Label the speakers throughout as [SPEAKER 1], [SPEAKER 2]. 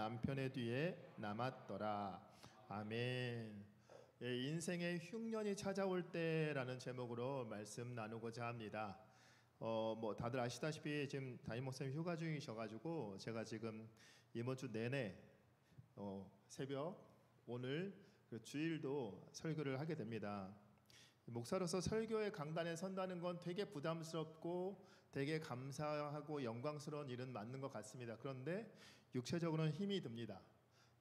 [SPEAKER 1] 남편의 뒤에 남았더라. 아멘. 예, 인생의 흉년이 찾아올 때라는 제목으로 말씀 나누고자 합니다. 뭐 다들 아시다시피 지금 담임 목사님 휴가 중이셔가지고 제가 지금 이번 주 내내 새벽 오늘 주일도 설교를 하게 됩니다. 목사로서 설교의 강단에 선다는 건 되게 부담스럽고 되게 감사하고 영광스러운 일은 맞는 것 같습니다. 그런데 육체적으로는 힘이 듭니다.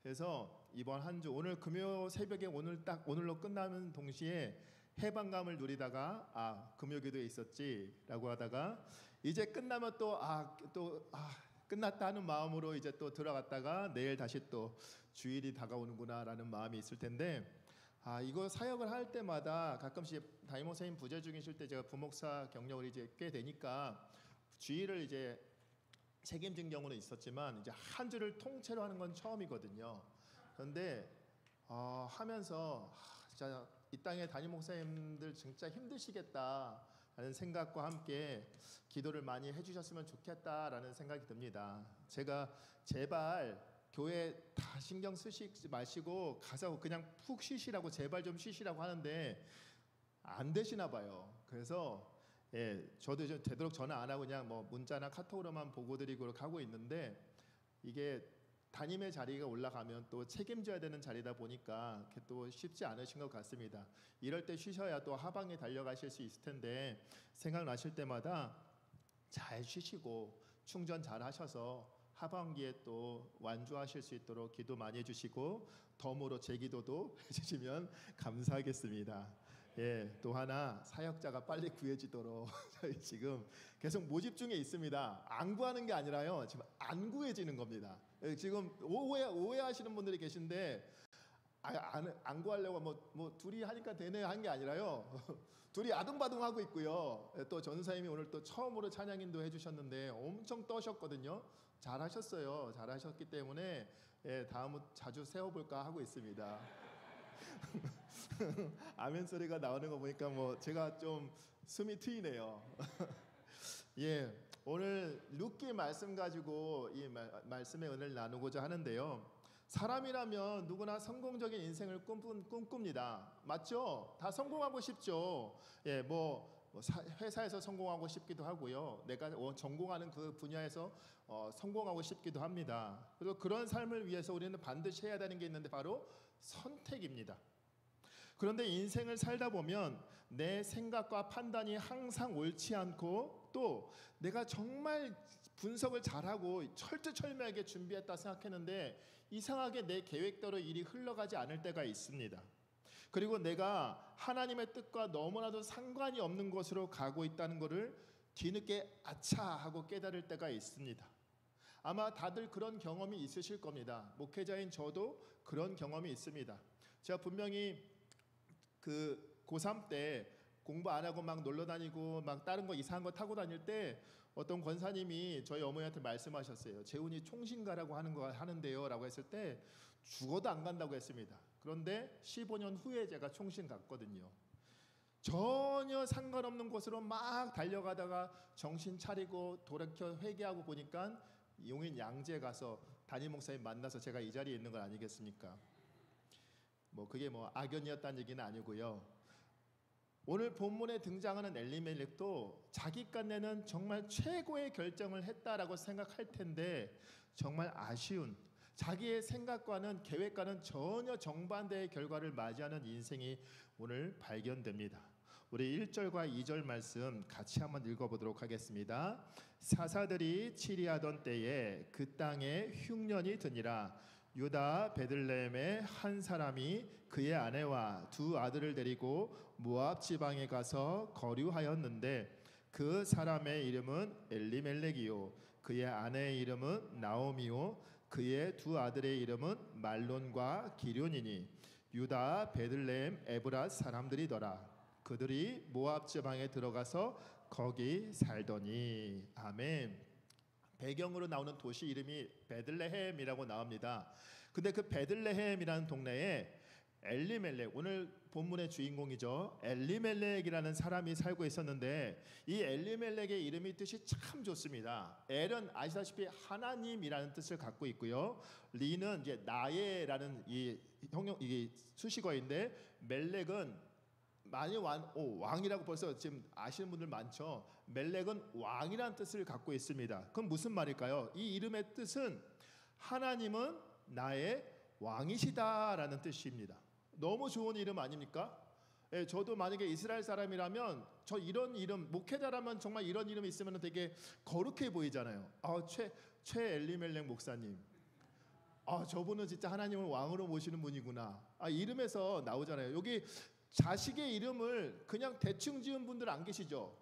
[SPEAKER 1] 그래서 이번 한 주 오늘 금요 새벽에 오늘로 끝나는 동시에 해방감을 누리다가 금요기도에 있었지라고 하다가 이제 끝나면 끝났다 하는 마음으로 이제 또 들어갔다가 내일 다시 또 주일이 다가오는구나라는 마음이 있을 텐데 이거 사역을 할 때마다 가끔씩 담임 목사님 부재 중이실 때 제가 부목사 경력을 이제 꽤 되니까 주일을 이제 책임진 경우는 있었지만 이제 한 주를 통째로 하는 건 처음이거든요. 그런데 하면서 진짜 이 땅의 담임 목사님들 진짜 힘드시겠다라는 생각과 함께 기도를 많이 해주셨으면 좋겠다라는 생각이 듭니다. 제가 제발 교회 다 신경 쓰시지 마시고 가서 그냥 푹 쉬시라고 제발 좀 쉬시라고 하는데 안 되시나 봐요. 그래서 저도 이제 되도록 전화 안 하고 그냥 뭐 문자나 카톡으로만 보고 드리고 그렇게 하고 있는데 이게 담임의 자리가 올라가면 또 책임져야 되는 자리다 보니까 또 쉽지 않으신 것 같습니다. 이럴 때 쉬셔야 또 하방에 달려가실 수 있을 텐데 생각나실 때마다 잘 쉬시고 충전 잘 하셔서 하반기에 또 완주하실 수 있도록 기도 많이 해주시고 덤으로 제 기도도 해주시면 감사하겠습니다. 또 하나 사역자가 빨리 구해지도록 저희 지금 계속 모집 중에 있습니다. 안 구하는 게 아니라요, 지금 안 구해지는 겁니다. 지금 오해하시는 분들이 계신데 안 구하려고 뭐 둘이 하니까 되네 한 게 아니라요. 둘이 아둥바둥하고 있고요. 또 전사님이 오늘 또 처음으로 찬양인도 해주셨는데 엄청 떠셨거든요. 잘하셨어요. 잘하셨기 때문에 다음은 자주 세워볼까 하고 있습니다. 아멘 소리가 나오는 거 보니까 뭐 제가 좀 숨이 트이네요. 오늘 룻기 말씀 가지고 이 말씀의 은혜를 나누고자 하는데요. 사람이라면 누구나 성공적인 인생을 꿈꿉니다. 맞죠? 다 성공하고 싶죠. 회사에서 성공하고 싶기도 하고요. 내가 전공하는 그 분야에서 성공하고 싶기도 합니다. 그리고 그런 삶을 위해서 우리는 반드시 해야 되는 게 있는데 바로 선택입니다. 그런데 인생을 살다 보면 내 생각과 판단이 항상 옳지 않고 또 내가 정말 분석을 잘하고 철두철미하게 준비했다 생각했는데 이상하게 내 계획대로 일이 흘러가지 않을 때가 있습니다. 그리고 내가 하나님의 뜻과 너무나도 상관이 없는 곳으로 가고 있다는 것을 뒤늦게 아차 하고 깨달을 때가 있습니다. 아마 다들 그런 경험이 있으실 겁니다. 목회자인 저도 그런 경험이 있습니다. 제가 분명히 고3 때 공부 안 하고 막 놀러 다니고 막 다른 거 이상한 거 타고 다닐 때 어떤 권사님이 저희 어머니한테 말씀하셨어요. 재훈이 총신가라고 하는데요 라고 했을 때 죽어도 안 간다고 했습니다. 그런데 15년 후에 제가 총신 갔거든요. 전혀 상관없는 곳으로 막 달려가다가 정신 차리고 돌이켜 회개하고 보니까 용인 양재 가서 담임 목사님 만나서 제가 이 자리에 있는 건 아니겠습니까? 그게 악연이었다는 얘기는 아니고요. 오늘 본문에 등장하는 엘리멜렉도 자기간에는 정말 최고의 결정을 했다라고 생각할 텐데 정말 아쉬운 자기의 생각과는 계획과는 전혀 정반대의 결과를 맞이하는 인생이 오늘 발견됩니다. 우리 1절과 2절 말씀 같이 한번 읽어보도록 하겠습니다. 사사들이 치리하던 때에 그 땅에 흉년이 드니라. 유다 베들레헴의 한 사람이 그의 아내와 두 아들을 데리고 모압 지방에 가서 거류하였는데 그 사람의 이름은 엘리멜렉이요 그의 아내의 이름은 나오미요 그의 두 아들의 이름은 말론과 기륜이니 유다 베들레헴 에브랏 사람들이더라. 그들이 모압 지방에 들어가서 거기 살더니. 아멘. 배경으로 나오는 도시 이름이 베들레헴이라고 나옵니다. 근데 그 베들레헴이라는 동네에 엘리멜렉, 오늘 본문의 주인공이죠. 엘리멜렉이라는 사람이 살고 있었는데 이 엘리멜렉의 이름이 뜻이 참 좋습니다. 엘은 아시다시피 하나님이라는 뜻을 갖고 있고요. 리는 이제 나의라는 이게 수식어인데 멜렉은 많이 왕이라고 벌써 지금 아시는 분들 많죠. 멜렉은 왕이라는 뜻을 갖고 있습니다. 그럼 무슨 말일까요? 이 이름의 뜻은 하나님은 나의 왕이시다라는 뜻입니다. 너무 좋은 이름 아닙니까? 예, 저도 만약에 이스라엘 사람이라면 저 이런 이름, 목회자라면 정말 이런 이름이 있으면 되게 거룩해 보이잖아요. 최 엘리멜렉 목사님. 저분은 진짜 하나님을 왕으로 모시는 분이구나. 이름에서 나오잖아요. 여기 자식의 이름을 그냥 대충 지은 분들 안 계시죠?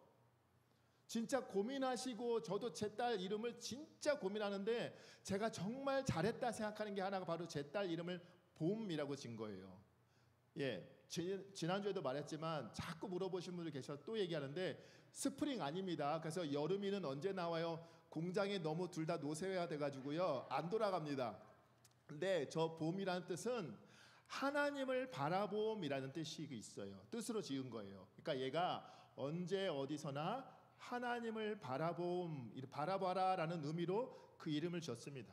[SPEAKER 1] 진짜 고민하시고, 저도 제 딸 이름을 진짜 고민하는데 제가 정말 잘했다 생각하는 게 하나가 바로 제 딸 이름을 봄이라고 진 거예요. 예, 지난주에도 말했지만 자꾸 물어보신 분들 계셔서 또 얘기하는데 스프링 아닙니다. 그래서 여름이는 언제 나와요? 공장에 너무 둘 다 노쇠화 돼가지고요 안 돌아갑니다. 근데 저 봄이라는 뜻은 하나님을 바라봄이라는 뜻이 있어요. 뜻으로 지은 거예요. 그러니까 얘가 언제 어디서나 하나님을 바라봐라라는 의미로 그 이름을 지었습니다.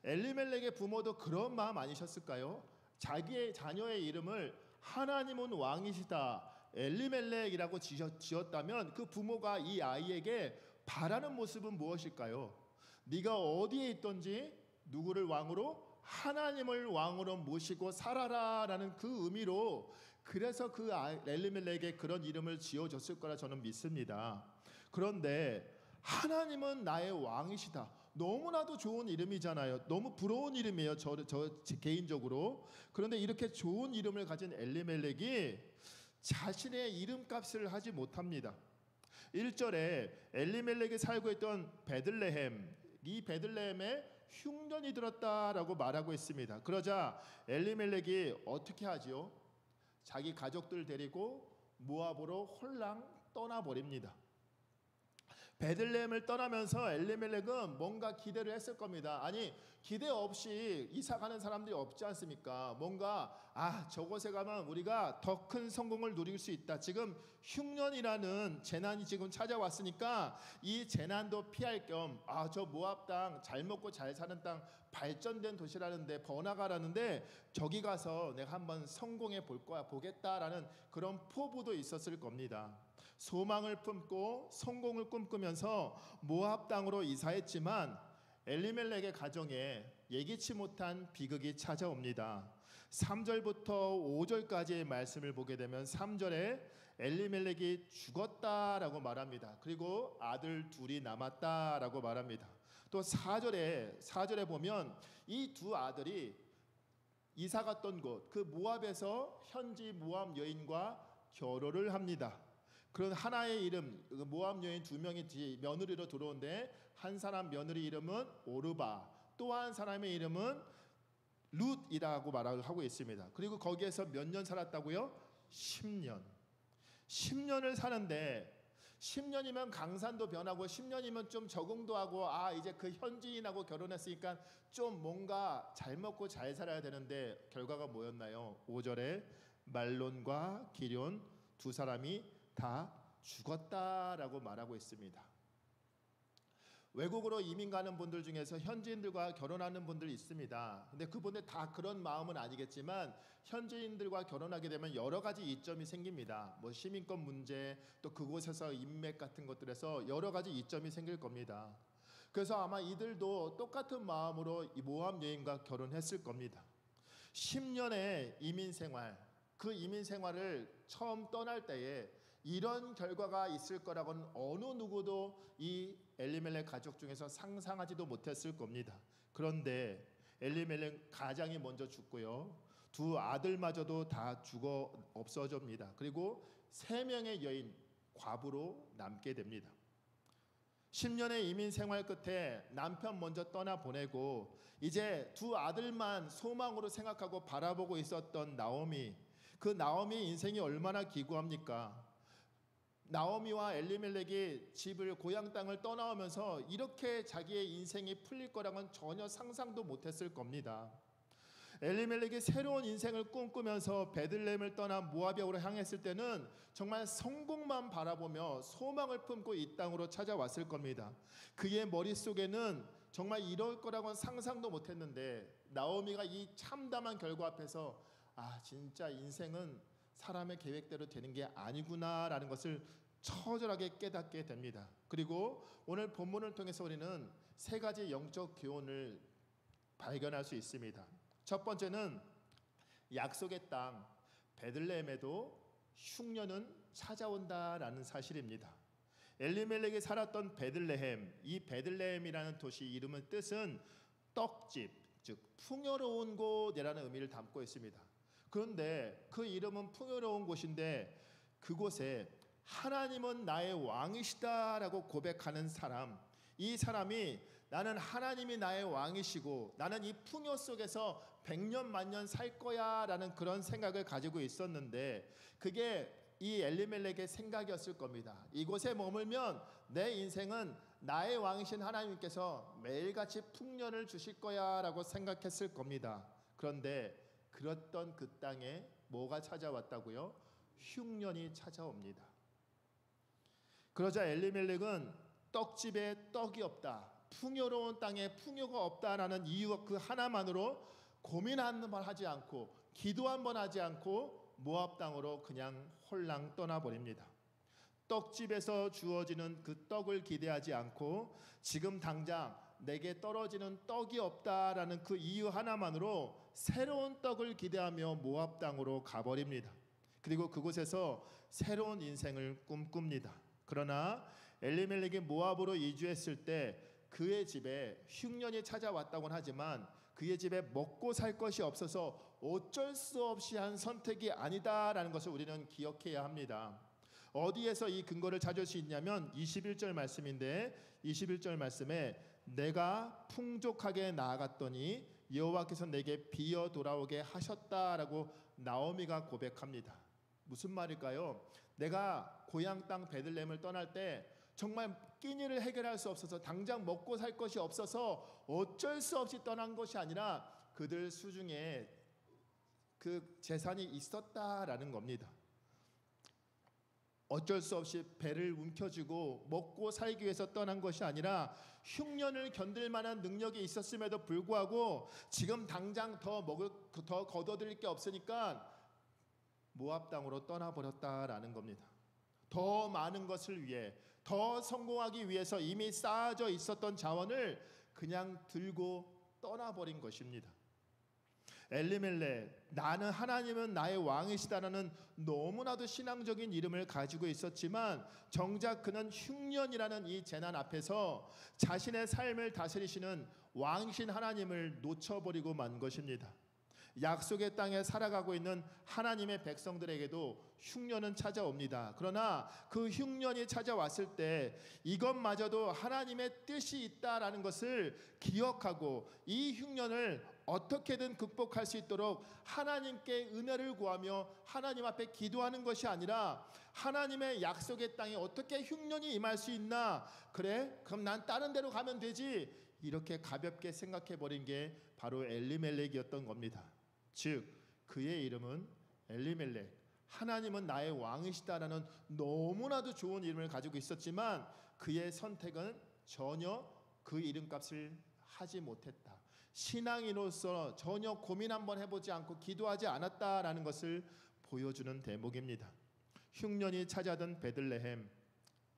[SPEAKER 1] 엘리멜렉의 부모도 그런 마음 아니셨을까요? 자기의 자녀의 이름을 하나님은 왕이시다 엘리멜렉이라고 지었다면 그 부모가 이 아이에게 바라는 모습은 무엇일까요? 네가 어디에 있든지 누구를 왕으로? 하나님을 왕으로 모시고 살아라라는 그 의미로, 그래서 그 엘리멜렉에게 그런 이름을 지어줬을 거라 저는 믿습니다. 그런데 하나님은 나의 왕이시다, 너무나도 좋은 이름이잖아요. 너무 부러운 이름이에요, 저 개인적으로. 그런데 이렇게 좋은 이름을 가진 엘리멜렉이 자신의 이름값을 하지 못합니다. 1절에 엘리멜렉이 살고 있던 베들레헴, 이 베들레헴에 흉년이 들었다라고 말하고 있습니다. 그러자 엘리멜렉이 어떻게 하지요? 자기 가족들 데리고 모압으로 홀랑 떠나버립니다. 베들레헴을 떠나면서 엘리멜렉은 뭔가 기대를 했을 겁니다. 아니, 기대 없이 이사 가는 사람들이 없지 않습니까? 뭔가 저곳에 가면 우리가 더 큰 성공을 누릴 수 있다. 지금 흉년이라는 재난이 지금 찾아왔으니까 이 재난도 피할 겸 저 모압 땅, 잘 먹고 잘 사는 땅, 발전된 도시라는데, 번화가라는데 저기 가서 내가 한번 성공해 보겠다라는 그런 포부도 있었을 겁니다. 소망을 품고 성공을 꿈꾸면서 모압 땅으로 이사했지만 엘리멜렉의 가정에 예기치 못한 비극이 찾아옵니다. 3절부터 5절까지의 말씀을 보게 되면 3절에 엘리멜렉이 죽었다라고 말합니다. 그리고 아들 둘이 남았다라고 말합니다. 또 4절에 보면 이 두 아들이 이사 갔던 곳, 그 모압에서 현지 모압 여인과 결혼을 합니다. 그런 하나의 이름, 모압 여인 2명이 며느리로 들어오는데 한 사람 며느리 이름은 오르바, 또 한 사람의 이름은 룻이라고 말을 하고 있습니다. 그리고 거기에서 몇 년 살았다고요? 10년. 10년을 사는데 10년이면 강산도 변하고 10년이면 좀 적응도 하고 이제 그 현지인하고 결혼했으니까 좀 뭔가 잘 먹고 잘 살아야 되는데 결과가 뭐였나요? 5절에 말론과 기럨 두 사람이 다 죽었다라고 말하고 있습니다. 외국으로 이민 가는 분들 중에서 현지인들과 결혼하는 분들이 있습니다. 근데 그분들 다 그런 마음은 아니겠지만 현지인들과 결혼하게 되면 여러 가지 이점이 생깁니다. 뭐 시민권 문제, 또 그곳에서 인맥 같은 것들에서 여러 가지 이점이 생길 겁니다. 그래서 아마 이들도 똑같은 마음으로 이 모압 여인과 결혼했을 겁니다. 10년의 이민 생활, 그 이민 생활을 처음 떠날 때에 이런 결과가 있을 거라고는 어느 누구도 이 엘리멜렉 가족 중에서 상상하지도 못했을 겁니다. 그런데 엘리멜렉 가장이 먼저 죽고요, 두 아들마저도 다 죽어 없어집니다. 그리고 3명의 여인 과부로 남게 됩니다. 10년의 이민 생활 끝에 남편 먼저 떠나 보내고 이제 두 아들만 소망으로 생각하고 바라보고 있었던 나오미, 그 나오미 인생이 얼마나 기구합니까? 나오미와 엘리멜렉이 집을, 고향 땅을 떠나오면서 이렇게 자기의 인생이 풀릴 거라고는 전혀 상상도 못했을 겁니다. 엘리멜렉이 새로운 인생을 꿈꾸면서 베들레헴을 떠나 모압역으로 향했을 때는 정말 성공만 바라보며 소망을 품고 이 땅으로 찾아왔을 겁니다. 그의 머릿속에는 정말 이럴 거라고는 상상도 못했는데 나오미가 이 참담한 결과 앞에서 진짜 인생은 사람의 계획대로 되는 게 아니구나라는 것을 처절하게 깨닫게 됩니다. 그리고 오늘 본문을 통해서 우리는 세 가지 영적 교훈을 발견할 수 있습니다. 첫 번째는 약속의 땅 베들레헴에도 흉년은 찾아온다라는 사실입니다. 엘리멜렉이 살았던 베들레헴, 이 베들레헴이라는 도시 이름의 뜻은 떡집, 즉 풍요로운 곳이라는 의미를 담고 있습니다. 그런데 그 이름은 풍요로운 곳인데 그곳에 하나님은 나의 왕이시다라고 고백하는 사람, 이 사람이 나는 하나님이 나의 왕이시고 나는 이 풍요 속에서 100년 만년 살 거야 라는 그런 생각을 가지고 있었는데 그게 이 엘리멜렉의 생각이었을 겁니다. 이곳에 머물면 내 인생은 나의 왕이신 하나님께서 매일같이 풍년을 주실 거야 라고 생각했을 겁니다. 그런데 그랬던 그 땅에 뭐가 찾아왔다고요? 흉년이 찾아옵니다. 그러자 엘리멜렉은 떡집에 떡이 없다, 풍요로운 땅에 풍요가 없다라는 이유 그 하나만으로 고민 한 번 하지 않고 기도 한 번 하지 않고 모압 땅으로 그냥 홀랑 떠나버립니다. 떡집에서 주어지는 그 떡을 기대하지 않고 지금 당장 내게 떨어지는 떡이 없다라는 그 이유 하나만으로 새로운 떡을 기대하며 모압 땅으로 가버립니다. 그리고 그곳에서 새로운 인생을 꿈꿉니다. 그러나 엘리멜렉이 모압으로 이주했을 때 그의 집에 흉년이 찾아왔다고는 하지만 그의 집에 먹고 살 것이 없어서 어쩔 수 없이 한 선택이 아니다라는 것을 우리는 기억해야 합니다. 어디에서 이 근거를 찾을 수 있냐면 21절 말씀인데 21절 말씀에 내가 풍족하게 나아갔더니 여호와께서 내게 비어 돌아오게 하셨다라고 나오미가 고백합니다. 무슨 말일까요? 내가 고향 땅 베들레헴을 떠날 때 정말 끼니를 해결할 수 없어서 당장 먹고 살 것이 없어서 어쩔 수 없이 떠난 것이 아니라 그들 수중에 그 재산이 있었다라는 겁니다. 어쩔 수 없이 배를 움켜쥐고 먹고 살기 위해서 떠난 것이 아니라 흉년을 견딜 만한 능력이 있었음에도 불구하고 지금 당장 더 거둬들일 게 없으니까 모압 땅으로 떠나버렸다라는 겁니다. 더 많은 것을 위해 더 성공하기 위해서 이미 쌓아져 있었던 자원을 그냥 들고 떠나버린 것입니다. 엘리멜렉, 나는 하나님은 나의 왕이시다라는 너무나도 신앙적인 이름을 가지고 있었지만 정작 그는 흉년이라는 이 재난 앞에서 자신의 삶을 다스리시는 왕이신 하나님을 놓쳐버리고 만 것입니다. 약속의 땅에 살아가고 있는 하나님의 백성들에게도 흉년은 찾아옵니다. 그러나 그 흉년이 찾아왔을 때 이것마저도 하나님의 뜻이 있다라는 것을 기억하고 이 흉년을 어떻게든 극복할 수 있도록 하나님께 은혜를 구하며 하나님 앞에 기도하는 것이 아니라 하나님의 약속의 땅에 어떻게 흉년이 임할 수 있나? 그래? 그럼 난 다른 데로 가면 되지. 이렇게 가볍게 생각해 버린 게 바로 엘리멜렉이었던 겁니다. 즉 그의 이름은 엘리멜렉, 하나님은 나의 왕이시다라는 너무나도 좋은 이름을 가지고 있었지만 그의 선택은 전혀 그 이름값을 하지 못했다. 신앙인으로서 전혀 고민 한번 해보지 않고 기도하지 않았다라는 것을 보여주는 대목입니다. 흉년이 찾아든 베들레헴,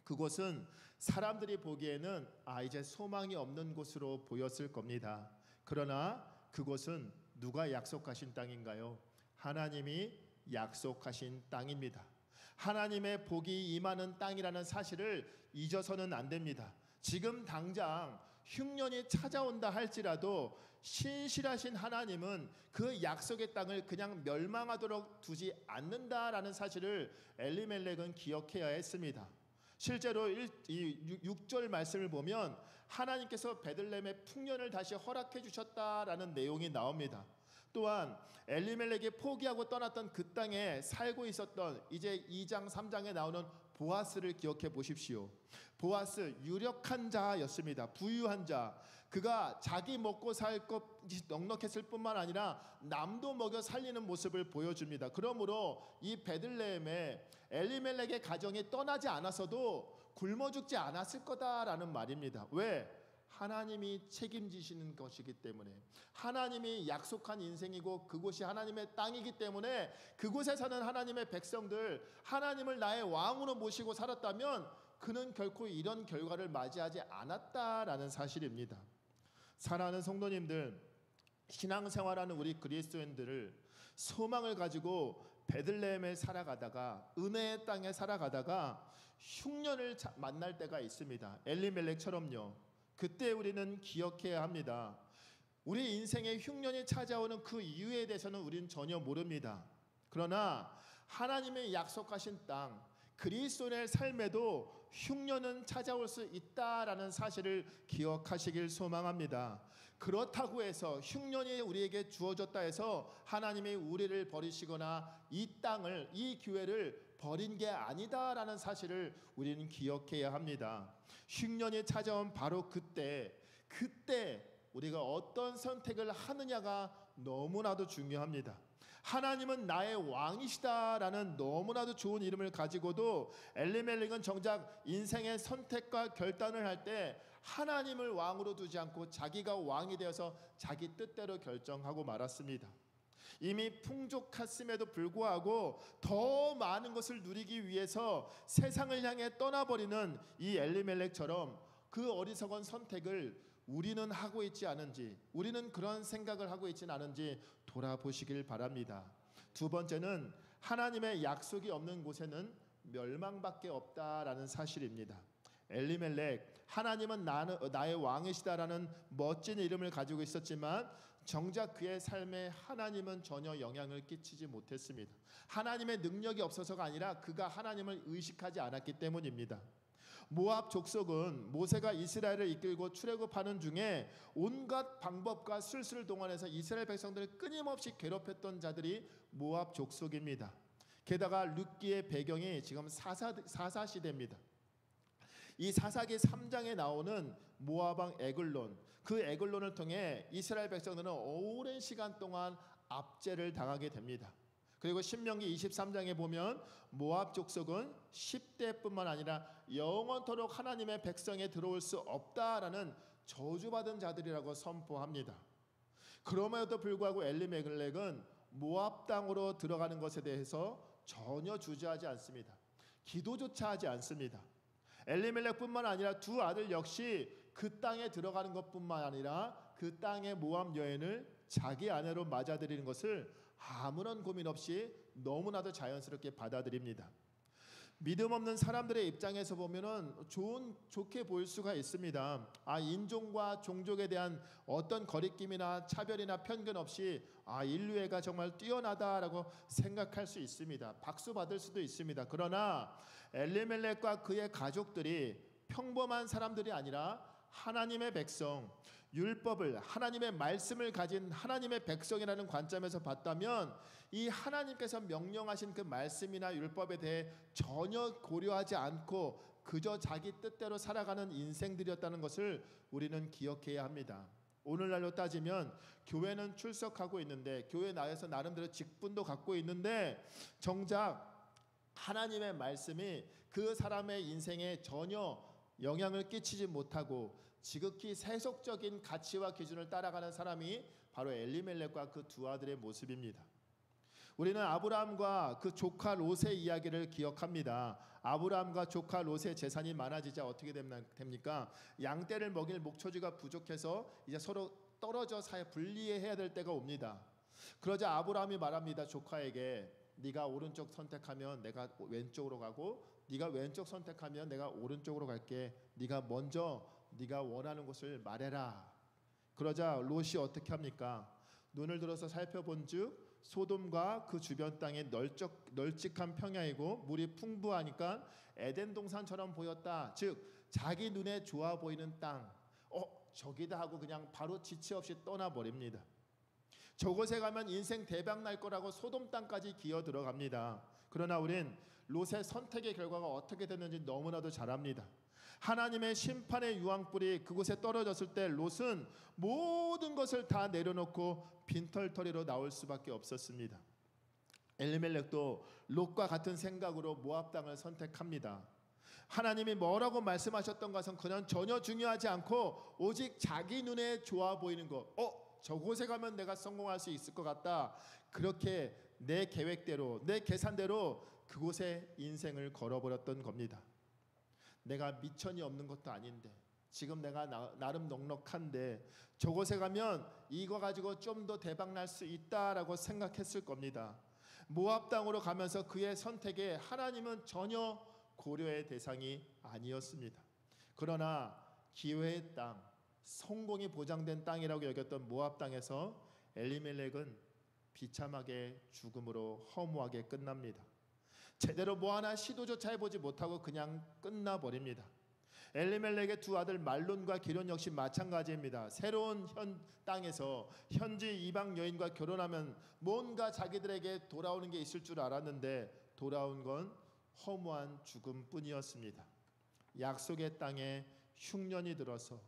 [SPEAKER 1] 그곳은 사람들이 보기에는 이제 소망이 없는 곳으로 보였을 겁니다. 그러나 그곳은 누가 약속하신 땅인가요? 하나님이 약속하신 땅입니다. 하나님의 복이 임하는 땅이라는 사실을 잊어서는 안 됩니다. 지금 당장 흉년이 찾아온다 할지라도 신실하신 하나님은 그 약속의 땅을 그냥 멸망하도록 두지 않는다라는 사실을 엘리멜렉은 기억해야 했습니다. 실제로 6절 말씀을 보면 하나님께서 베들레헴의 풍년을 다시 허락해 주셨다라는 내용이 나옵니다. 또한 엘리멜렉이 포기하고 떠났던 그 땅에 살고 있었던 이제 2장 3장에 나오는 보아스를 기억해 보십시오. 보아스 유력한 자였습니다. 부유한 자. 그가 자기 먹고 살 것이 넉넉했을 뿐만 아니라 남도 먹여 살리는 모습을 보여줍니다. 그러므로 이 베들레헴에 엘리멜렉의 가정이 떠나지 않았어도 굶어 죽지 않았을 거다라는 말입니다. 왜? 하나님이 책임지시는 것이기 때문에, 하나님이 약속한 인생이고 그곳이 하나님의 땅이기 때문에 그곳에 사는 하나님의 백성들, 하나님을 나의 왕으로 모시고 살았다면 그는 결코 이런 결과를 맞이하지 않았다라는 사실입니다. 사랑하는 성도님들, 신앙생활하는 우리 그리스도인들을 소망을 가지고 베들레헴에 살아가다가, 은혜의 땅에 살아가다가 흉년을 만날 때가 있습니다. 엘리멜렉처럼요. 그때 우리는 기억해야 합니다. 우리 인생에 흉년이 찾아오는 그 이유에 대해서는 우리는 전혀 모릅니다. 그러나 하나님의 약속하신 땅, 그리스도인의 삶에도 흉년은 찾아올 수 있다라는 사실을 기억하시길 소망합니다. 그렇다고 해서 흉년이 우리에게 주어졌다 해서 하나님이 우리를 버리시거나 이 땅을, 이 교회를 버린 게 아니다라는 사실을 우리는 기억해야 합니다. 흉년이 찾아온 바로 그때 우리가 어떤 선택을 하느냐가 너무나도 중요합니다. 하나님은 나의 왕이시다라는 너무나도 좋은 이름을 가지고도 엘리멜렉은 정작 인생의 선택과 결단을 할 때 하나님을 왕으로 두지 않고 자기가 왕이 되어서 자기 뜻대로 결정하고 말았습니다. 이미 풍족했음에도 불구하고 더 많은 것을 누리기 위해서 세상을 향해 떠나버리는 이 엘리멜렉처럼 그 어리석은 선택을 우리는 하고 있지 않은지, 우리는 그런 생각을 하고 있지는 않은지 돌아보시길 바랍니다. 두 번째는 하나님의 약속이 없는 곳에는 멸망밖에 없다라는 사실입니다. 엘리멜렉, 하나님은 나의 왕이시다라는 멋진 이름을 가지고 있었지만 정작 그의 삶에 하나님은 전혀 영향을 끼치지 못했습니다. 하나님의 능력이 없어서가 아니라 그가 하나님을 의식하지 않았기 때문입니다. 모압 족속은 모세가 이스라엘을 이끌고 출애굽하는 중에 온갖 방법과 술수를 동원해서 이스라엘 백성들을 끊임없이 괴롭혔던 자들이 모압 족속입니다. 게다가 룻기의 배경이 지금 사사 시대입니다. 이 사사기 3장에 나오는 모압 왕 에글론, 그 에글론을 통해 이스라엘 백성들은 오랜 시간 동안 압제를 당하게 됩니다. 그리고 신명기 23장에 보면 모압 족속은 10대뿐만 아니라 영원토록 하나님의 백성에 들어올 수 없다라는 저주받은 자들이라고 선포합니다. 그럼에도 불구하고 엘리멜렉은 모압 땅으로 들어가는 것에 대해서 전혀 주저하지 않습니다. 기도조차 하지 않습니다. 엘리멜렉뿐만 아니라 두 아들 역시 그 땅에 들어가는 것뿐만 아니라 그 땅의 모압 여인을 자기 아내로 맞아들이는 것을 아무런 고민 없이 너무나도 자연스럽게 받아들입니다. 믿음 없는 사람들의 입장에서 보면은 좋게 보일 수가 있습니다. 인종과 종족에 대한 어떤 거리낌이나 차별이나 편견 없이 인류애가 정말 뛰어나다라고 생각할 수 있습니다. 박수 받을 수도 있습니다. 그러나 엘리멜렉과 그의 가족들이 평범한 사람들이 아니라 하나님의 백성, 율법을, 하나님의 말씀을 가진 하나님의 백성이라는 관점에서 봤다면 이 하나님께서 명령하신 그 말씀이나 율법에 대해 전혀 고려하지 않고 그저 자기 뜻대로 살아가는 인생들이었다는 것을 우리는 기억해야 합니다. 오늘날로 따지면 교회는 출석하고 있는데, 교회 나에서 나름대로 직분도 갖고 있는데 정작 하나님의 말씀이 그 사람의 인생에 전혀 영향을 끼치지 못하고 지극히 세속적인 가치와 기준을 따라가는 사람이 바로 엘리멜렉과 그 두 아들의 모습입니다. 우리는 아브라함과 그 조카 롯의 이야기를 기억합니다. 아브라함과 조카 롯의 재산이 많아지자 어떻게 됩니까? 양떼를 먹일 목초지가 부족해서 이제 서로 떨어져 분리해야 될 때가 옵니다. 그러자 아브라함이 말합니다. 조카에게 네가 오른쪽 선택하면 내가 왼쪽으로 가고 네가 왼쪽 선택하면 내가 오른쪽으로 갈게. 네가 먼저 네가 원하는 곳을 말해라. 그러자 롯이 어떻게 합니까? 눈을 들어서 살펴본즉 소돔과 그 주변 땅이 널찍한 평야이고 물이 풍부하니까 에덴 동산처럼 보였다. 즉 자기 눈에 좋아 보이는 땅. 저기다 하고 그냥 바로 지체 없이 떠나버립니다. 저곳에 가면 인생 대박 날 거라고 소돔 땅까지 기어 들어갑니다. 그러나 우린 롯의 선택의 결과가 어떻게 됐는지 너무나도 잘 압니다. 하나님의 심판의 유황불이 그곳에 떨어졌을 때 롯은 모든 것을 다 내려놓고 빈털터리로 나올 수밖에 없었습니다. 엘리멜렉도 롯과 같은 생각으로 모압 땅을 선택합니다. 하나님이 뭐라고 말씀하셨던 것은 그냥 전혀 중요하지 않고 오직 자기 눈에 좋아 보이는 것, 저곳에 가면 내가 성공할 수 있을 것 같다. 그렇게 내 계획대로, 내 계산대로 그곳에 인생을 걸어버렸던 겁니다. 내가 미천이 없는 것도 아닌데, 지금 내가 나름 넉넉한데 저곳에 가면 이거 가지고 좀 더 대박 날 수 있다라고 생각했을 겁니다. 모압 땅으로 가면서 그의 선택에 하나님은 전혀 고려의 대상이 아니었습니다. 그러나 기회의 땅, 성공이 보장된 땅이라고 여겼던 모압 땅에서 엘리멜렉은 비참하게 죽음으로 허무하게 끝납니다. 제대로 뭐 하나 시도조차 해보지 못하고 그냥 끝나버립니다. 엘리멜렉의 두 아들 말론과 기론 역시 마찬가지입니다. 새로운 땅에서 현지 이방 여인과 결혼하면 뭔가 자기들에게 돌아오는 게 있을 줄 알았는데 돌아온 건 허무한 죽음뿐이었습니다. 약속의 땅에 흉년이 들어서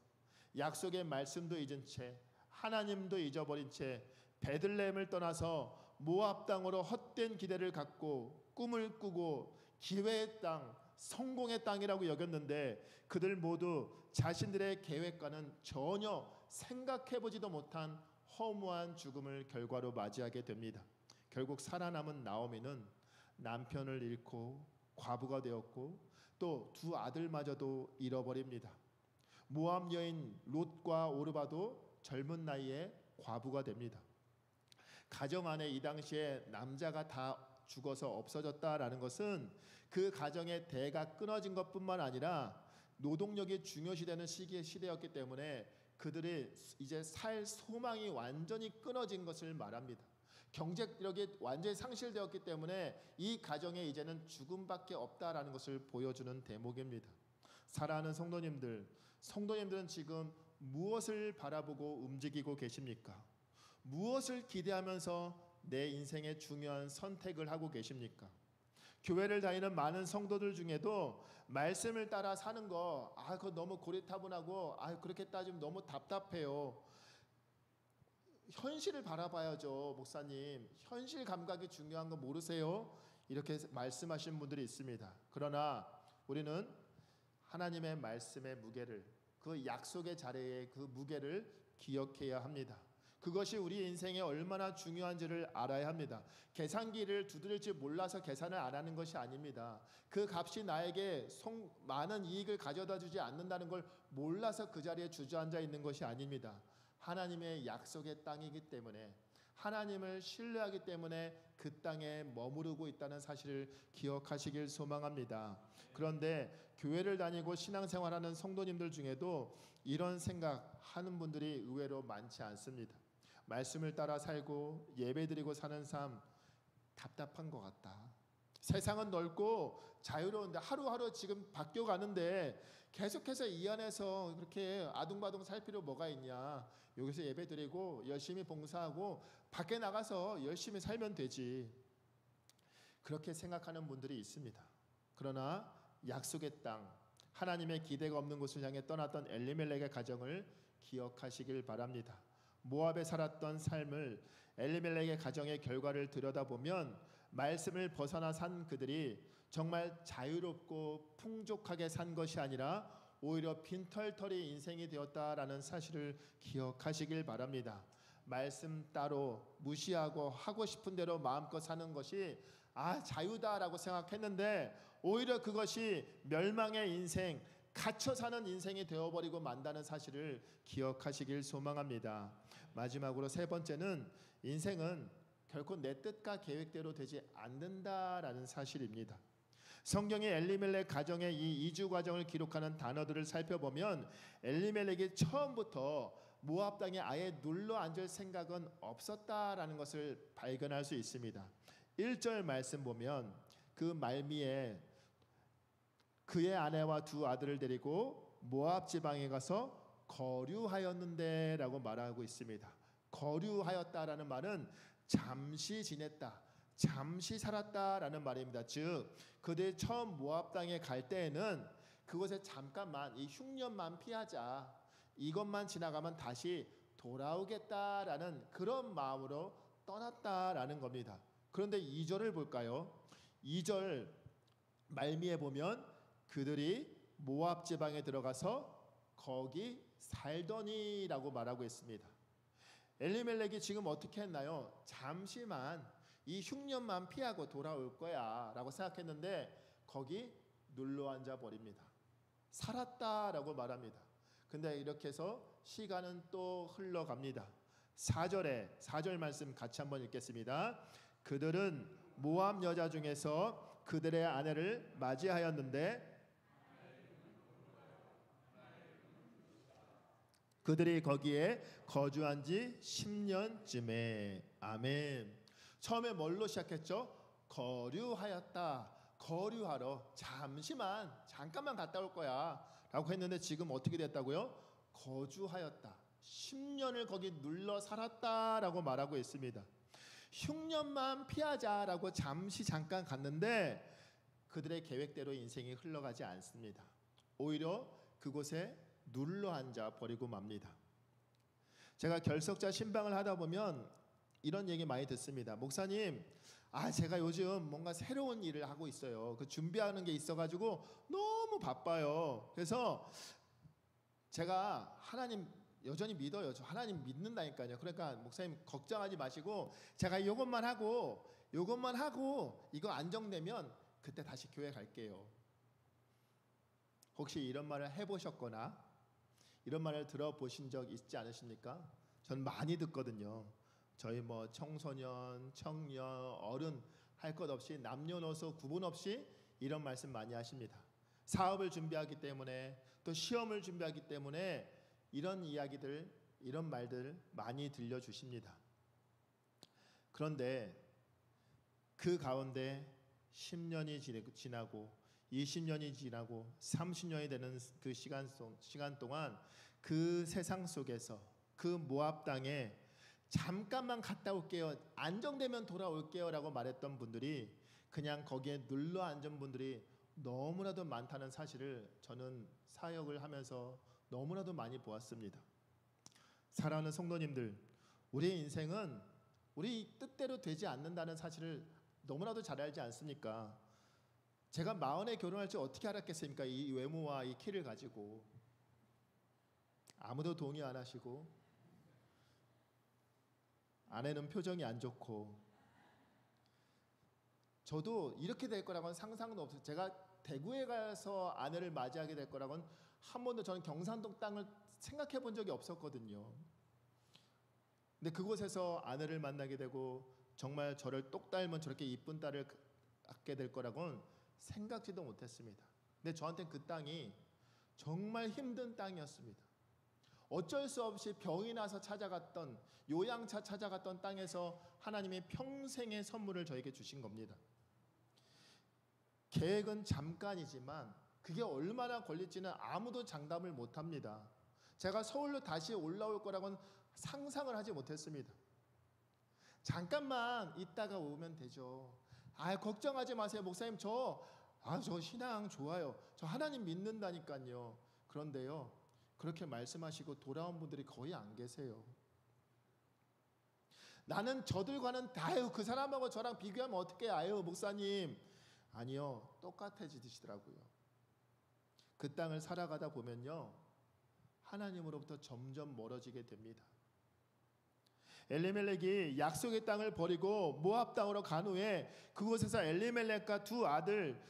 [SPEAKER 1] 약속의 말씀도 잊은 채 하나님도 잊어버린 채 베들레헴을 떠나서 모압 땅으로 헛된 기대를 갖고 꿈을 꾸고 기회의 땅, 성공의 땅이라고 여겼는데 그들 모두 자신들의 계획과는 전혀 생각해보지도 못한 허무한 죽음을 결과로 맞이하게 됩니다. 결국 살아남은 나오미는 남편을 잃고 과부가 되었고 또 두 아들마저도 잃어버립니다. 모압 여인 롯과 오르바도 젊은 나이에 과부가 됩니다. 가정 안에 이 당시에 남자가 다 죽어서 없어졌다라는 것은 그 가정의 대가 끊어진 것뿐만 아니라 노동력이 중요시되는 시대였기 때문에 그들이 이제 살 소망이 완전히 끊어진 것을 말합니다. 경제력이 완전히 상실되었기 때문에 이 가정에 이제는 죽음밖에 없다라는 것을 보여주는 대목입니다. 사랑하는 성도님들은 지금 무엇을 바라보고 움직이고 계십니까? 무엇을 기대하면서 내 인생의 중요한 선택을 하고 계십니까? 교회를 다니는 많은 성도들 중에도 말씀을 따라 사는 거 그거 너무 고리타분하고 그렇게 따지면 너무 답답해요. 현실을 바라봐야죠. 목사님, 현실 감각이 중요한 거 모르세요? 이렇게 말씀하신 분들이 있습니다. 그러나 우리는 하나님의 말씀의 무게를, 그 약속의 자리의 그 무게를 기억해야 합니다. 그것이 우리 인생에 얼마나 중요한지를 알아야 합니다. 계산기를 두드릴지 몰라서 계산을 안 하는 것이 아닙니다. 그 값이 나에게 많은 이익을 가져다 주지 않는다는 걸 몰라서 그 자리에 주저앉아 있는 것이 아닙니다. 하나님의 약속의 땅이기 때문에, 하나님을 신뢰하기 때문에 그 땅에 머무르고 있다는 사실을 기억하시길 소망합니다. 그런데 교회를 다니고 신앙생활하는 성도님들 중에도 이런 생각하는 분들이 의외로 많지 않습니다. 말씀을 따라 살고 예배드리고 사는 삶 답답한 것 같다. 세상은 넓고 자유로운데 하루하루 지금 바뀌어가는데 계속해서 이 안에서 그렇게 아둥바둥 살 필요 뭐가 있냐. 여기서 예배드리고 열심히 봉사하고 밖에 나가서 열심히 살면 되지. 그렇게 생각하는 분들이 있습니다. 그러나 약속의 땅, 하나님의 기대가 없는 곳을 향해 떠났던 엘리멜렉의 가정을 기억하시길 바랍니다. 모압에 살았던 삶을 엘리멜렉의 가정의 결과를 들여다보면 말씀을 벗어나 산 그들이 정말 자유롭고 풍족하게 산 것이 아니라 오히려 빈털터리 인생이 되었다라는 사실을 기억하시길 바랍니다. 말씀 따로 무시하고 하고 싶은 대로 마음껏 사는 것이 자유다라고 생각했는데 오히려 그것이 멸망의 인생, 갇혀 사는 인생이 되어버리고 만다는 사실을 기억하시길 소망합니다. 마지막으로 세 번째는 인생은 결코 내 뜻과 계획대로 되지 않는다라는 사실입니다. 성경이 엘리멜렉 가정의 이 이주 과정을 기록하는 단어들을 살펴보면 엘리멜렉이 처음부터 모압 땅에 아예 눌러 앉을 생각은 없었다라는 것을 발견할 수 있습니다. 1절 말씀 보면 그 말미에 그의 아내와 두 아들을 데리고 모압 지방에 가서 거류하였는데 라고 말하고 있습니다. 거류하였다라는 말은 잠시 지냈다, 잠시 살았다라는 말입니다. 즉 그들이 처음 모압 땅에 갈 때에는 그곳에 잠깐만 이 흉년만 피하자, 이것만 지나가면 다시 돌아오겠다라는 그런 마음으로 떠났다라는 겁니다. 그런데 2절을 볼까요? 2절 말미에 보면 그들이 모압 지방에 들어가서 거기 살더니라고 말하고 있습니다. 엘리멜렉이 지금 어떻게 했나요? 잠시만 이 흉년만 피하고 돌아올 거야 라고 생각했는데 거기 눌러 앉아 버립니다. 살았다라고 말합니다. 근데 이렇게 해서 시간은 또 흘러갑니다. 4절 말씀 같이 한번 읽겠습니다. 그들은 모압 여자 중에서 그들의 아내를 맞이하였는데 그들이 거기에 거주한 지 10년쯤에. 아멘. 처음에 뭘로 시작했죠? 거류하였다. 거류하러 잠깐만 갔다 올 거야 라고 했는데 지금 어떻게 됐다고요? 거주하였다. 10년을 거기 눌러 살았다라고 말하고 있습니다. 흉년만 피하자라고 잠깐 갔는데 그들의 계획대로 인생이 흘러가지 않습니다. 오히려 그곳에 눌러 앉아 버리고 맙니다. 제가 결석자 신방을 하다 보면 이런 얘기 많이 듣습니다. 목사님, 제가 요즘 뭔가 새로운 일을 하고 있어요. 그 준비하는 게 있어가지고 너무 바빠요. 그래서 제가 하나님 여전히 믿어요. 저 하나님 믿는다니까요. 그러니까 목사님 걱정하지 마시고 제가 이것만 하고 이거 안정되면 그때 다시 교회 갈게요. 혹시 이런 말을 해보셨거나 이런 말을 들어보신 적 있지 않으십니까? 전 많이 듣거든요. 저희 뭐 청소년, 청년, 어른 할 것 없이 남녀노소 구분 없이 이런 말씀 많이 하십니다. 사업을 준비하기 때문에 또 시험을 준비하기 때문에 이런 이야기들, 이런 말들 많이 들려주십니다. 그런데 그 가운데 10년이 지나고 20년이 지나고 30년이 되는 그 시간 동안 그 세상 속에서 그 모압 땅에 잠깐만 갔다 올게요, 안정되면 돌아올게요 라고 말했던 분들이 그냥 거기에 눌러 앉은 분들이 너무나도 많다는 사실을 저는 사역을 하면서 너무나도 많이 보았습니다. 사랑하는 성도님들, 우리의 인생은 우리 뜻대로 되지 않는다는 사실을 너무나도 잘 알지 않습니까? 제가 40에 결혼할 줄 어떻게 알았겠습니까? 이 외모와 이 키를 가지고. 아무도 동의 안 하시고 아내는 표정이 안 좋고 저도 이렇게 될 거라고는 상상도 없어요. 제가 대구에 가서 아내를 맞이하게 될 거라고는 한 번도 저는 경산동 땅을 생각해 본 적이 없었거든요. 근데 그곳에서 아내를 만나게 되고 정말 저를 똑 닮은 저렇게 이쁜 딸을 갖게 될 거라고는 생각지도 못했습니다. 근데 저한테는 그 땅이 정말 힘든 땅이었습니다. 어쩔 수 없이 병이 나서 찾아갔던, 요양차 찾아갔던 땅에서 하나님이 평생의 선물을 저에게 주신 겁니다. 계획은 잠깐이지만 그게 얼마나 걸릴지는 아무도 장담을 못합니다. 제가 서울로 다시 올라올 거라고는 상상을 하지 못했습니다. 잠깐만 있다가 오면 되죠. 걱정하지 마세요. 목사님 저 신앙 좋아요. 저 하나님 믿는다니까요. 그런데요, 그렇게 말씀하시고 돌아온 분들이 거의 안 계세요. 나는 저들과는 그 사람하고 저랑 비교하면 어떻게 목사님. 아니요, 똑같아지시더라고요. 그 땅을 살아가다 보면요, 하나님으로부터 점점 멀어지게 됩니다. 엘리멜렉이 약속의 땅을 버리고 모압 땅으로 간 후에 그곳에서 엘리멜렉과 두 아들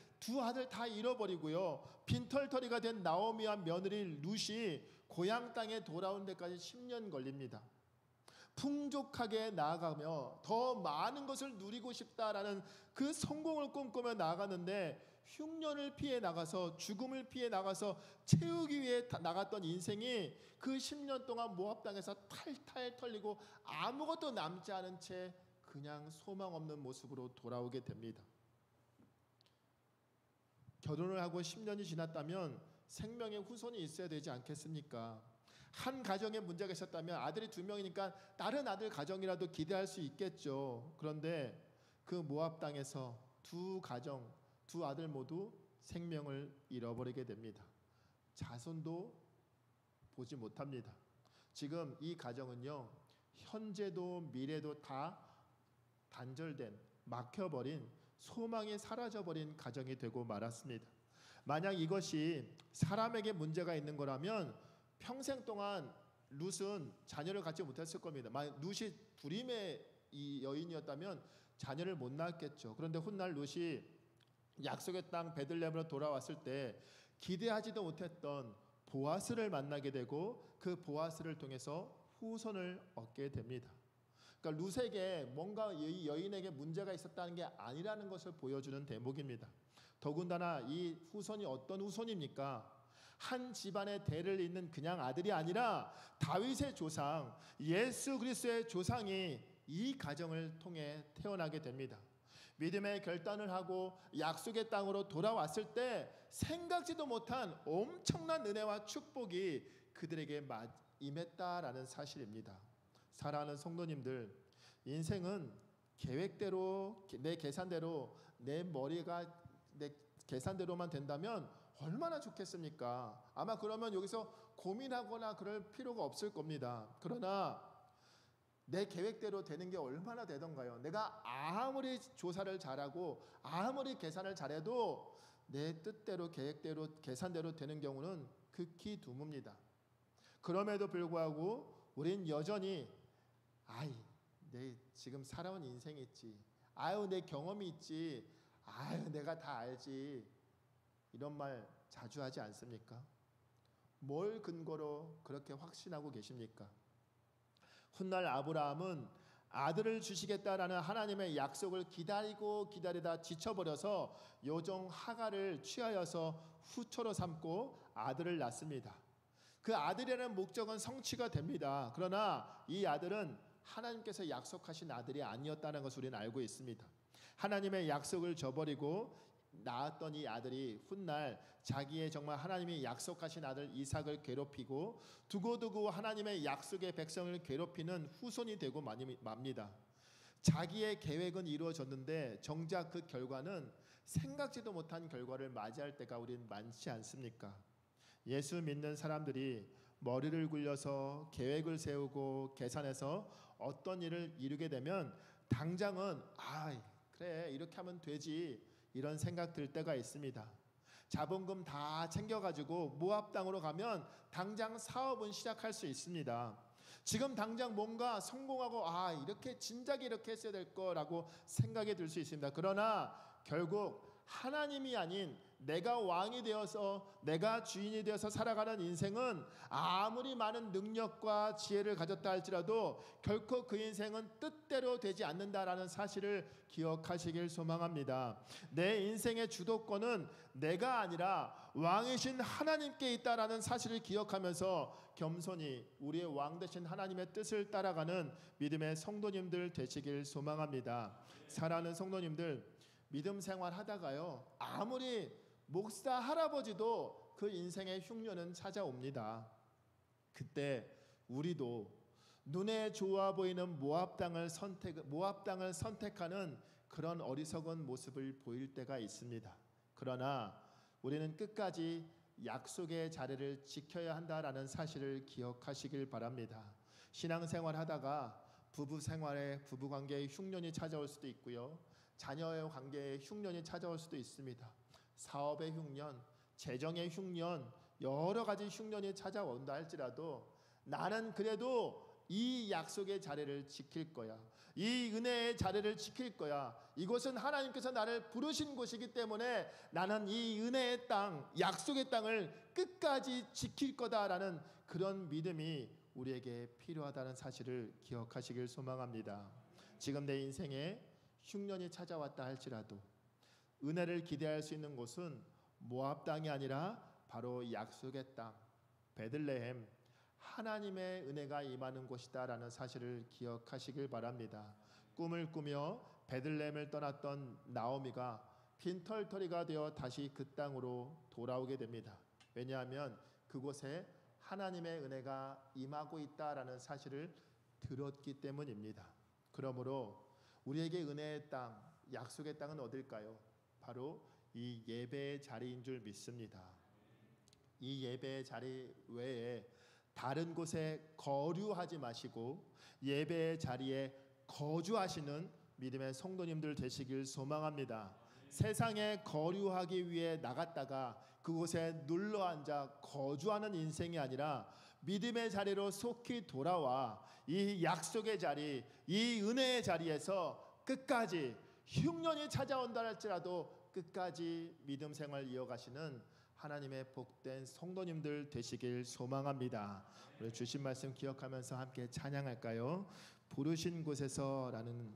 [SPEAKER 1] 다 잃어버리고요, 빈털터리가 된 나오미와 며느리 룻이 고향 땅에 돌아온 데까지 10년 걸립니다. 풍족하게 나아가며 더 많은 것을 누리고 싶다라는 그 성공을 꿈꾸며 나아가는데 흉년을 피해 나가서 죽음을 피해 나가서 채우기 위해 나갔던 인생이 그 10년 동안 모압 땅에서 탈탈 털리고 아무것도 남지 않은 채 그냥 소망 없는 모습으로 돌아오게 됩니다. 결혼을 하고 10년이 지났다면 생명의 후손이 있어야 되지 않겠습니까? 한 가정에 문제가 있었다면 아들이 2명이니까 다른 아들 가정이라도 기대할 수 있겠죠. 그런데 그 모압 땅에서 두 가정, 두 아들 모두 생명을 잃어버리게 됩니다. 자손도 보지 못합니다. 지금 이 가정은요, 현재도 미래도 다 단절된, 막혀버린, 소망이 사라져버린 가정이 되고 말았습니다. 만약 이것이 사람에게 문제가 있는 거라면 평생 동안 룻은 자녀를 갖지 못했을 겁니다. 만약 룻이 불임의 이 여인이었다면 자녀를 못 낳았겠죠. 그런데 훗날 룻이 약속의 땅 베들레헴으로 돌아왔을 때 기대하지도 못했던 보아스를 만나게 되고 그 보아스를 통해서 후손을 얻게 됩니다. 그러니까 룻에게 뭔가 이 여인에게 문제가 있었다는 게 아니라는 것을 보여주는 대목입니다. 더군다나 이 후손이 어떤 후손입니까? 한 집안의 대를 잇는 그냥 아들이 아니라 다윗의 조상 예수 그리스도의 조상이 이 가정을 통해 태어나게 됩니다. 믿음의 결단을 하고 약속의 땅으로 돌아왔을 때 생각지도 못한 엄청난 은혜와 축복이 그들에게 임했다라는 사실입니다. 사랑하는 성도님들, 인생은 계획대로 내 계산대로 내 머리가 내 계산대로만 된다면 얼마나 좋겠습니까? 아마 그러면 여기서 고민하거나 그럴 필요가 없을 겁니다. 그러나 내 계획대로 되는 게 얼마나 되던가요? 내가 아무리 조사를 잘하고 아무리 계산을 잘해도 내 뜻대로 계획대로 계산대로 되는 경우는 극히 드뭅니다. 그럼에도 불구하고 우린 여전히 내 지금 살아온 인생이 있지, 내 경험이 있지, 내가 다 알지, 이런 말 자주 하지 않습니까? 뭘 근거로 그렇게 확신하고 계십니까? 훗날 아브라함은 아들을 주시겠다라는 하나님의 약속을 기다리다 지쳐버려서 요종 하갈을 취하여서 후처로 삼고 아들을 낳습니다. 그 아들이라는 목적은 성취가 됩니다. 그러나 이 아들은 하나님께서 약속하신 아들이 아니었다는 것을 우리는 알고 있습니다. 하나님의 약속을 저버리고 낳았던 이 아들이 훗날 자기의 정말 하나님이 약속하신 아들 이삭을 괴롭히고 두고두고 하나님의 약속의 백성을 괴롭히는 후손이 되고 맙니다. 자기의 계획은 이루어졌는데 정작 그 결과는 생각지도 못한 결과를 맞이할 때가 우린 많지 않습니까? 예수 믿는 사람들이 머리를 굴려서 계획을 세우고 계산해서 어떤 일을 이루게 되면 당장은 그래 이렇게 하면 되지 이런 생각 들 때가 있습니다. 자본금 다 챙겨가지고 모압 땅으로 가면 당장 사업은 시작할 수 있습니다. 지금 당장 뭔가 성공하고 이렇게 진작에 이렇게 했어야 될 거라고 생각이 들 수 있습니다. 그러나 결국 하나님이 아닌 내가 왕이 되어서 내가 주인이 되어서 살아가는 인생은 아무리 많은 능력과 지혜를 가졌다 할지라도 결코 그 인생은 뜻대로 되지 않는다라는 사실을 기억하시길 소망합니다. 내 인생의 주도권은 내가 아니라 왕이신 하나님께 있다라는 사실을 기억하면서 겸손히 우리의 왕 되신 하나님의 뜻을 따라가는 믿음의 성도님들 되시길 소망합니다. 사랑하는 성도님들, 믿음 생활 하다가요, 아무리 목사 할아버지도 그 인생의 흉년은 찾아옵니다. 그때 우리도 눈에 좋아 보이는 모압 땅을 선택하는 그런 어리석은 모습을 보일 때가 있습니다. 그러나 우리는 끝까지 약속의 자리를 지켜야 한다라는 사실을 기억하시길 바랍니다. 신앙생활 하다가 부부 관계에 흉년이 찾아올 수도 있고요, 자녀의 관계에 흉년이 찾아올 수도 있습니다. 사업의 흉년, 재정의 흉년, 여러 가지 흉년이 찾아온다 할지라도 나는 그래도 이 약속의 자리를 지킬 거야. 이 은혜의 자리를 지킬 거야. 이곳은 하나님께서 나를 부르신 곳이기 때문에 나는 이 은혜의 땅, 약속의 땅을 끝까지 지킬 거다라는 그런 믿음이 우리에게 필요하다는 사실을 기억하시길 소망합니다. 지금 내 인생에 흉년이 찾아왔다 할지라도 은혜를 기대할 수 있는 곳은 모압 땅이 아니라 바로 약속의 땅, 베들레헴, 하나님의 은혜가 임하는 곳이다라는 사실을 기억하시길 바랍니다. 꿈을 꾸며 베들레헴을 떠났던 나오미가 빈털터리가 되어 다시 그 땅으로 돌아오게 됩니다. 왜냐하면 그곳에 하나님의 은혜가 임하고 있다라는 사실을 들었기 때문입니다. 그러므로 우리에게 은혜의 땅, 약속의 땅은 어딜까요? 바로 이 예배의 자리인 줄 믿습니다. 이 예배의 자리 외에 다른 곳에 거류하지 마시고 예배의 자리에 거주하시는 믿음의 성도님들 되시길 소망합니다. 세상에 거류하기 위해 나갔다가 그곳에 눌러 앉아 거주하는 인생이 아니라 믿음의 자리로 속히 돌아와 이 약속의 자리, 이 은혜의 자리에서 끝까지 흉년이 찾아온다 할지라도 끝까지 믿음 생활 이어가시는 하나님의 복된 성도님들 되시길 소망합니다. 우리 주신 말씀 기억하면서 함께 찬양할까요? 부르신 곳에서라는